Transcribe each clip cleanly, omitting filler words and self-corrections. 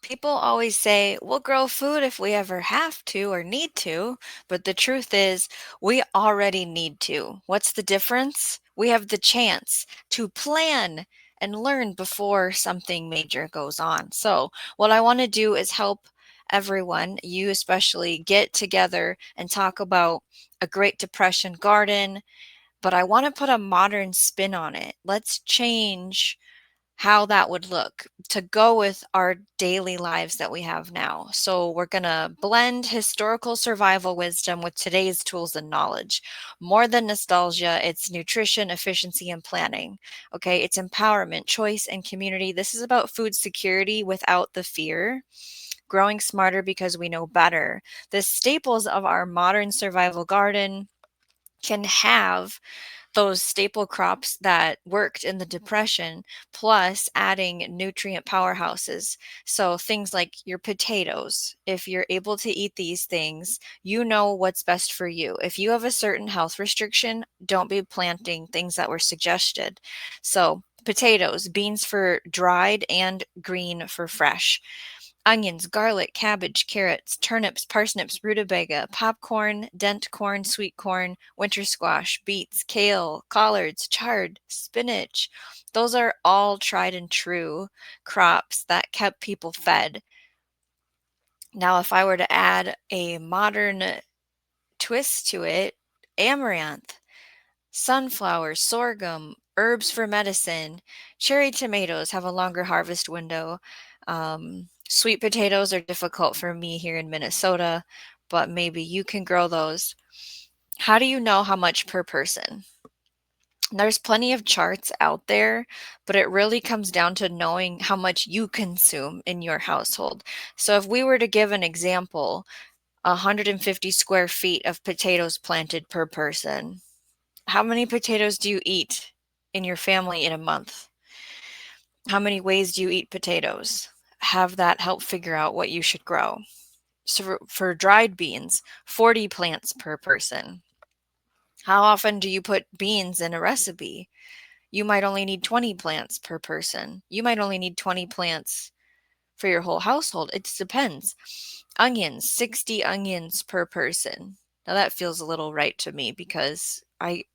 People always say, we'll grow food if we ever have to or need to, but the truth is, we already need to. What's the difference? We have the chance to plan and learn before something major goes on. So, what I want to do is help everyone, you especially, get together and talk about a Great Depression garden, but I want to put a modern spin on it. Let's change how that would look to go with our daily lives that we have now. So, we're going to blend historical survival wisdom with today's tools and knowledge. More than nostalgia, it's nutrition, efficiency, and planning. Okay, it's empowerment, choice, and community. This is about food security without the fear. Growing smarter because we know better. The staples of our modern survival garden can have those staple crops that worked in the Depression, plus adding nutrient powerhouses. So things like your potatoes, if you're able to eat these things, you know what's best for you. If you have a certain health restriction, don't be planting things that were suggested. So potatoes, beans for dried and green for fresh. Onions, garlic, cabbage, carrots, turnips, parsnips, rutabaga, popcorn, dent corn, sweet corn, winter squash, beets, kale, collards, chard, spinach. Those are all tried and true crops that kept people fed. Now, if I were to add a modern twist to it, amaranth, sunflower, sorghum, herbs for medicine. Cherry tomatoes have a longer harvest window. Sweet potatoes are difficult for me here in Minnesota, but maybe you can grow those. How do you know how much per person? There's plenty of charts out there, but it really comes down to knowing how much you consume in your household. So if we were to give an example, 150 square feet of potatoes planted per person, how many potatoes do you eat in your family in a month? How many ways do you eat potatoes? Have that help figure out what you should grow. So for dried beans, 40 plants per person. How often do you put beans in a recipe? You might only need 20 plants per person. You might only need 20 plants for your whole household. It depends. Onions, 60 onions per person. Now that feels a little right to me because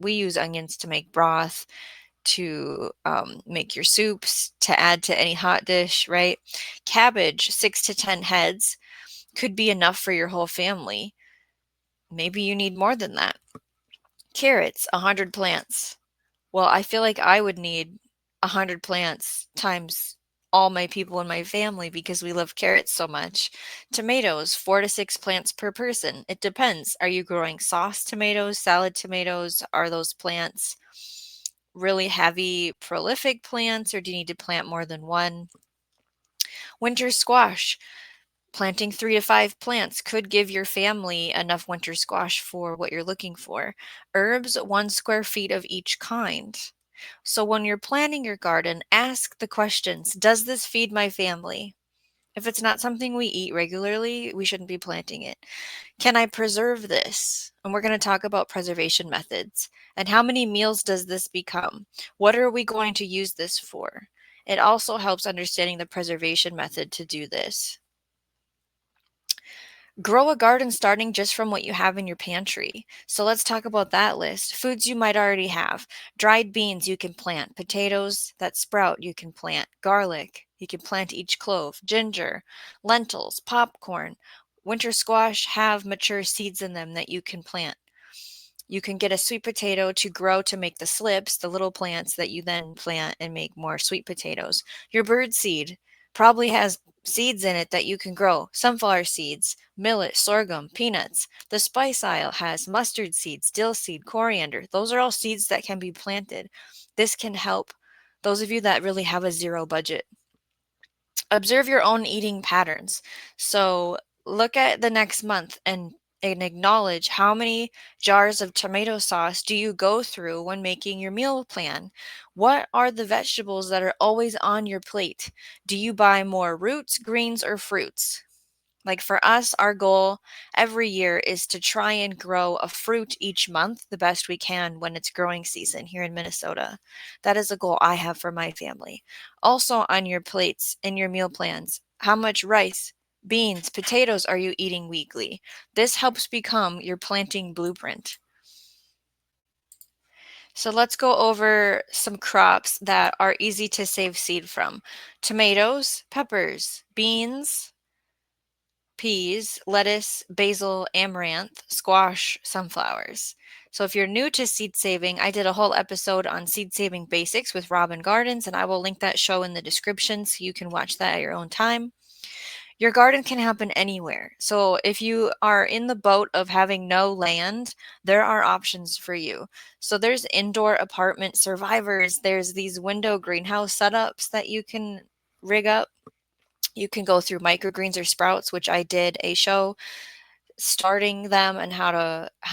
we use onions to make broth, to make your soups, to add to any hot dish, right? Cabbage, 6 to 10 heads, could be enough for your whole family. Maybe you need more than that. Carrots, 100 plants. Well, I feel like I would need 100 plants times all my people in my family because we love carrots so much. Tomatoes, 4 to 6 plants per person. It depends. Are you growing sauce tomatoes, salad tomatoes? Are those plants really heavy, prolific plants, or do you need to plant more than one? Winter squash. Planting 3 to 5 plants could give your family enough winter squash for what you're looking for. Herbs, 1 square feet of each kind. So when you're planning your garden, ask the questions: does this feed my family? If it's not something we eat regularly, we shouldn't be planting it. Can I preserve this? And we're going to talk about preservation methods. And how many meals does this become? What are we going to use this for? It also helps understanding the preservation method to do this. Grow a garden starting just from what you have in your pantry. So let's talk about that list. Foods you might already have. Dried beans you can plant. Potatoes that sprout you can plant. Garlic, you can plant each clove. Ginger, lentils, popcorn. Winter squash have mature seeds in them that you can plant. You can get a sweet potato to grow to make the slips, the little plants that you then plant and make more sweet potatoes. Your bird seed probably has seeds in it that you can grow: sunflower seeds, millet, sorghum, peanuts. The spice aisle has mustard seeds, dill seed, coriander. Those are all seeds that can be planted. This can help those of you that really have a zero budget. Observe your own eating patterns. So look at the next month and acknowledge how many jars of tomato sauce do you go through when making your meal plan? What are the vegetables that are always on your plate? Do you buy more roots, greens, or fruits? Like for us, our goal every year is to try and grow a fruit each month the best we can when it's growing season here in Minnesota. That is a goal I have for my family. Also, on your plates, in your meal plans, how much rice, beans, potatoes are you eating weekly? This helps become your planting blueprint. So let's go over some crops that are easy to save seed from. Tomatoes, peppers, beans, peas, lettuce, basil, amaranth, squash, sunflowers. So if you're new to seed saving, I did a whole episode on seed saving basics with Robin Gardens, and I will link that show in the description so you can watch that at your own time. Your garden can happen anywhere. So if you are in the boat of having no land, there are options for you. So there's indoor apartment survivors, there's these window greenhouse setups that you can rig up. You can go through microgreens or sprouts, which I did a show starting them and how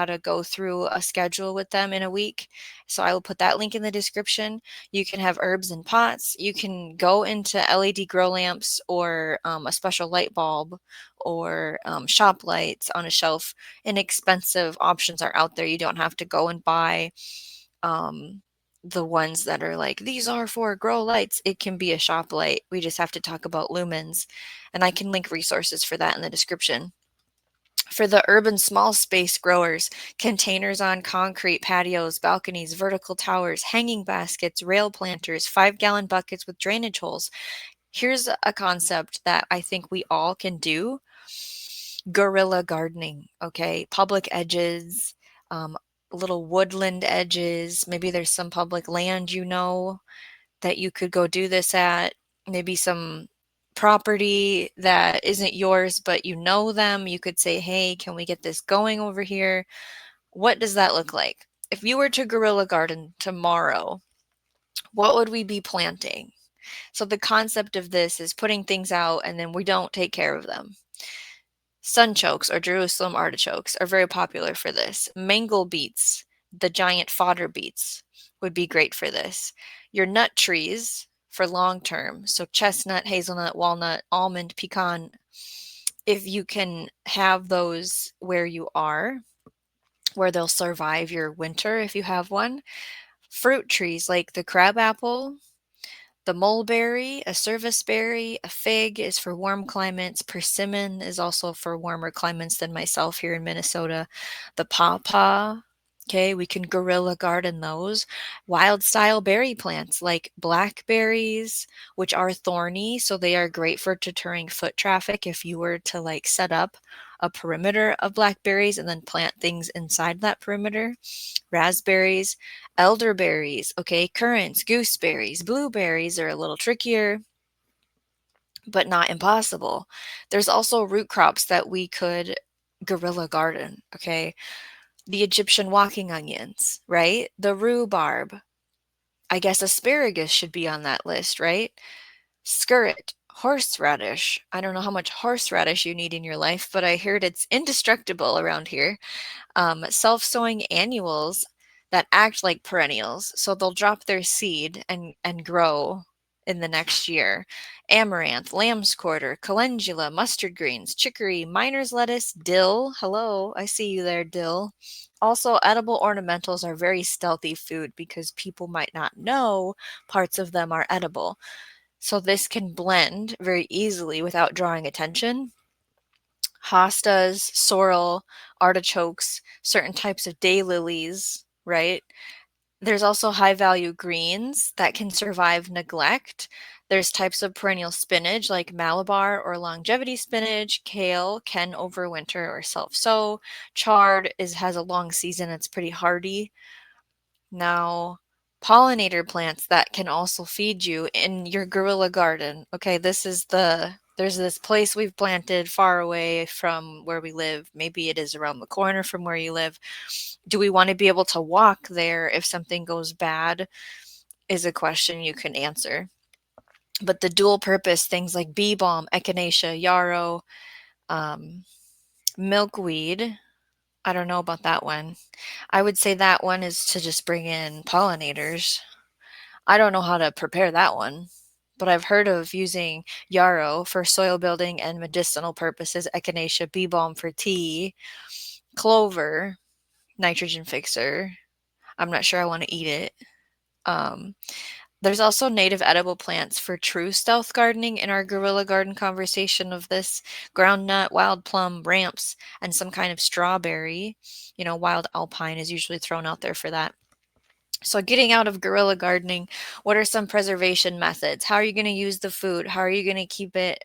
to go through a schedule with them in a week. So I will put that link in the description. You can have herbs in pots. You can go into LED grow lamps or a special light bulb or shop lights on a shelf. Inexpensive options are out there. You don't have to go and buy um, the ones that are like, these are for grow lights. It can be a shop light. We just have to talk about lumens. And I can link resources for that in the description. For the urban small space growers, containers on concrete, patios, balconies, vertical towers, hanging baskets, rail planters, 5-gallon buckets with drainage holes. Here's a concept that I think we all can do: guerrilla gardening, okay? Public edges, um, little woodland edges. Maybe there's some public land that you could go do this at. Maybe some property that isn't yours, but you know them. You could say, hey, can we get this going over here? What does that look like? If you were to guerrilla garden tomorrow, what would we be planting? So the concept of this is putting things out and then we don't take care of them. Sunchokes or Jerusalem artichokes are very popular for this. Mangle beets, the giant fodder beets, would be great for this. Your nut trees for long term, so chestnut, hazelnut, walnut, almond, pecan, if you can have those where you are, where they'll survive your winter if you have one. Fruit trees like the crabapple, the mulberry, a serviceberry, a fig is for warm climates. Persimmon is also for warmer climates than myself here in Minnesota. The pawpaw, okay, we can guerrilla garden those. Wild style berry plants like blackberries, which are thorny, so they are great for deterring foot traffic if you were to like set up a perimeter of blackberries and then plant things inside that perimeter. Raspberries, elderberries, okay, currants, gooseberries, blueberries are a little trickier, but not impossible. There's also root crops that we could guerrilla garden, okay? The Egyptian walking onions, right? The rhubarb. I guess asparagus should be on that list, right? Skirret, horseradish. I don't know how much horseradish you need in your life, but I heard it's indestructible around here. Self-sowing annuals that act like perennials, so they'll drop their seed and grow in the next year. Amaranth, lamb's quarter, calendula, mustard greens, chicory, miner's lettuce, dill. Hello, I see you there, dill. Also, edible ornamentals are very stealthy food because people might not know parts of them are edible. So this can blend very easily without drawing attention. Hostas, sorrel, artichokes, certain types of daylilies, right? There's also high value greens that can survive neglect. There's types of perennial spinach like Malabar or longevity spinach. Kale can overwinter or self sow. Chard has a long season, it's pretty hardy. Now, pollinator plants that can also feed you in your guerrilla garden. Okay, there's this place we've planted far away from where we live. Maybe it is around the corner from where you live. Do we want to be able to walk there if something goes bad? Is a question you can answer. But the dual purpose things like bee balm, echinacea, yarrow, um, milkweed, I don't know about that one. I would say that one is to just bring in pollinators. I don't know how to prepare that one, but I've heard of using yarrow for soil building and medicinal purposes, echinacea, bee balm for tea, clover, nitrogen fixer. I'm not sure I want to eat it. Um, there's also native edible plants for true stealth gardening in our guerrilla garden conversation of this groundnut, wild plum, ramps, and some kind of strawberry. Wild alpine is usually thrown out there for that. So, getting out of guerrilla gardening, what are some preservation methods? How are you going to use the food? How are you going to keep it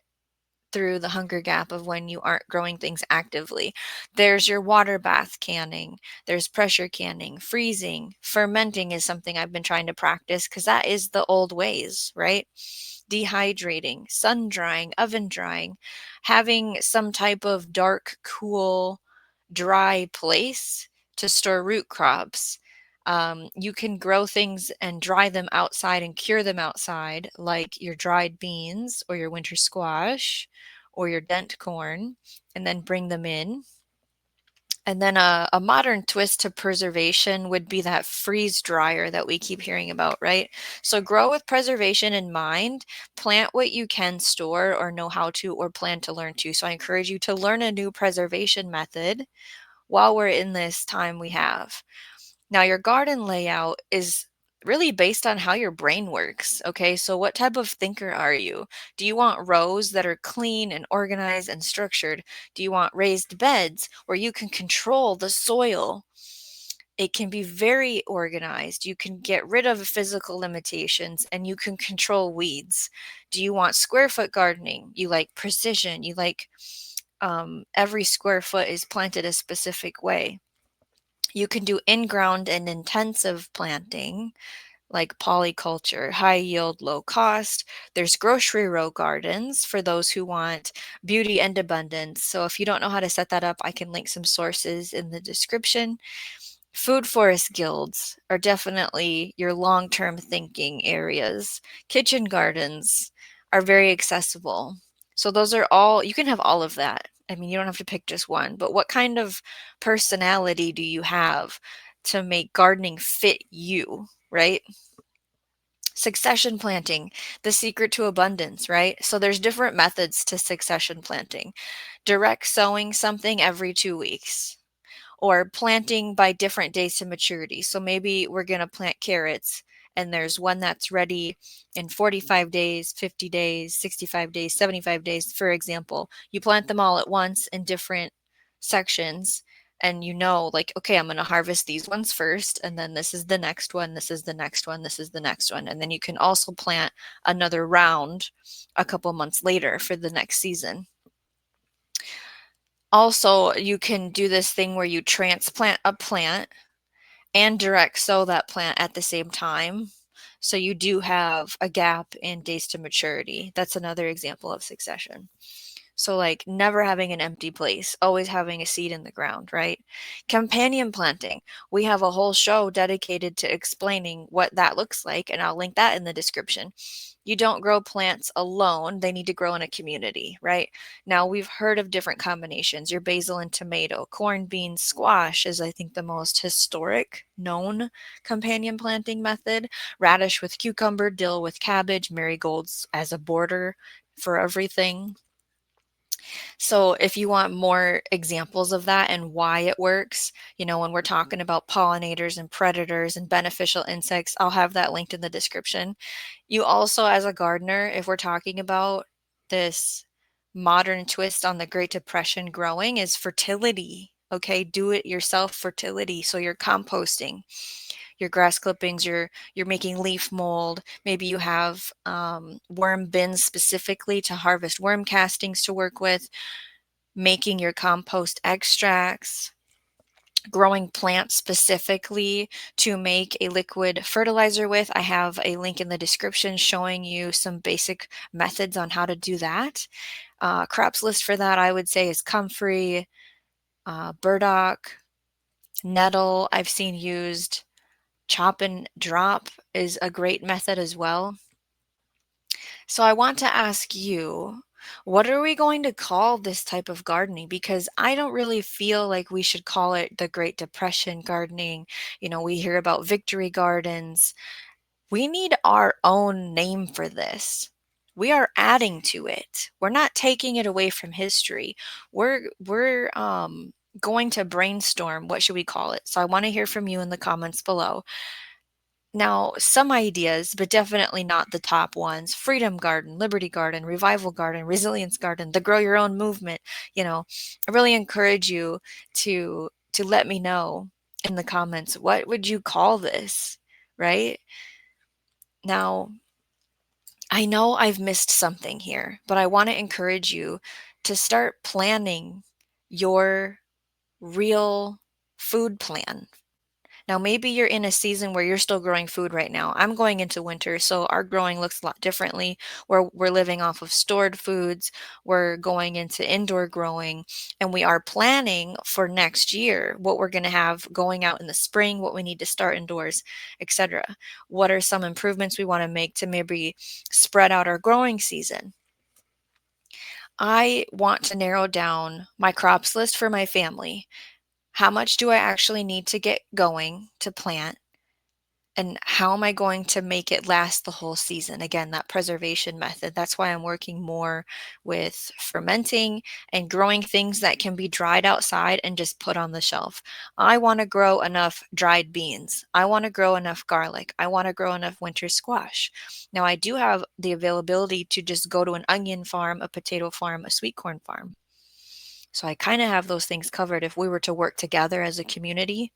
through the hunger gap of when you aren't growing things actively? There's your water bath canning, there's pressure canning, freezing, fermenting is something I've been trying to practice because that is the old ways, right? Dehydrating, sun drying, oven drying, having some type of dark, cool, dry place to store root crops. You can grow things and dry them outside and cure them outside, like your dried beans or your winter squash or your dent corn, and then bring them in. And then a modern twist to preservation would be that freeze dryer that we keep hearing about, right? So grow with preservation in mind, plant what you can store or know how to or plan to learn to. So I encourage you to learn a new preservation method while we're in this time we have. Now, your garden layout is really based on how your brain works. Okay, so what type of thinker are you? Do you want rows that are clean and organized and structured? Do you want raised beds where you can control the soil? It can be very organized. You can get rid of physical limitations and you can control weeds. Do you want square foot gardening? You like precision. You like every square foot is planted a specific way. You can do in-ground and intensive planting, like polyculture, high yield, low cost. There's grocery row gardens for those who want beauty and abundance. So if you don't know how to set that up, I can link some sources in the description. Food forest guilds are definitely your long-term thinking areas. Kitchen gardens are very accessible. So those are all, you can have all of that. I mean, you don't have to pick just one, but what kind of personality do you have to make gardening fit you, right? Succession planting, the secret to abundance, right? So there's different methods to succession planting. Direct sowing something every 2 weeks, or planting by different days to maturity. So maybe we're going to plant carrots and there's one that's ready in 45 days, 50 days, 65 days, 75 days, for example. You plant them all at once in different sections and like, okay, I'm going to harvest these ones first, and then this is the next one, this is the next one, this is the next one. And then you can also plant another round a couple months later for the next season. Also, you can do this thing where you transplant a plant and direct sow that plant at the same time. So you do have a gap in days to maturity. That's another example of succession. So, like, never having an empty place, always having a seed in the ground, right? Companion planting. We have a whole show dedicated to explaining what that looks like, and I'll link that in the description. You don't grow plants alone, they need to grow in a community, right? Now, we've heard of different combinations, your basil and tomato, corn, beans, squash is, I think, the most historic known companion planting method. Radish with cucumber, dill with cabbage, marigolds as a border for everything. So if you want more examples of that and why it works, when we're talking about pollinators and predators and beneficial insects, I'll have that linked in the description. You also, as a gardener, if we're talking about this modern twist on the Great Depression growing, is fertility. Okay, do it yourself fertility. So you're composting your grass clippings, you're making leaf mold. Maybe you have worm bins specifically to harvest worm castings to work with, making your compost extracts, growing plants specifically to make a liquid fertilizer with. I have a link in the description showing you some basic methods on how to do that. Crops list for that, I would say, is comfrey, burdock, nettle I've seen used. Chop and drop is a great method as well. So I want to ask you, what are we going to call this type of gardening? Because I don't really feel like we should call it the Great Depression gardening. We hear about victory gardens. We need our own name for this. We are adding to it. We're not taking it away from history. We're going to brainstorm, what should we call it? So I want to hear from you in the comments below. Now, some ideas, but definitely not the top ones. Freedom Garden, Liberty Garden, Revival Garden, Resilience Garden, the Grow Your Own movement. You know, I really encourage you to let me know in the comments, what would you call this, right? Now, I know I've missed something here, but I want to encourage you to start planning your real food plan. Now, maybe you're in a season where you're still growing food right now. I'm going into winter, so our growing looks a lot differently. Where we're living off of stored foods, we're going into indoor growing, and we are planning for next year what we're going to have going out in the spring, what we need to start indoors, etc. What are some improvements we want to make to maybe spread out our growing season? I want to narrow down my crops list for my family. How much do I actually need to get going to plant? And how am I going to make it last the whole season? Again, that preservation method. That's why I'm working more with fermenting and growing things that can be dried outside and just put on the shelf. I want to grow enough dried beans. I want to grow enough garlic. I want to grow enough winter squash. Now, I do have the availability to just go to an onion farm, a potato farm, a sweet corn farm. So I kind of have those things covered if we were to work together as a community.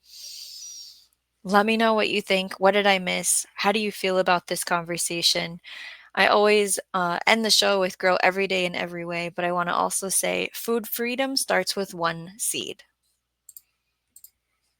Let me know what you think. What did I miss? How do you feel about this conversation? I always end the show with grow every day in every way, but I want to also say food freedom starts with one seed.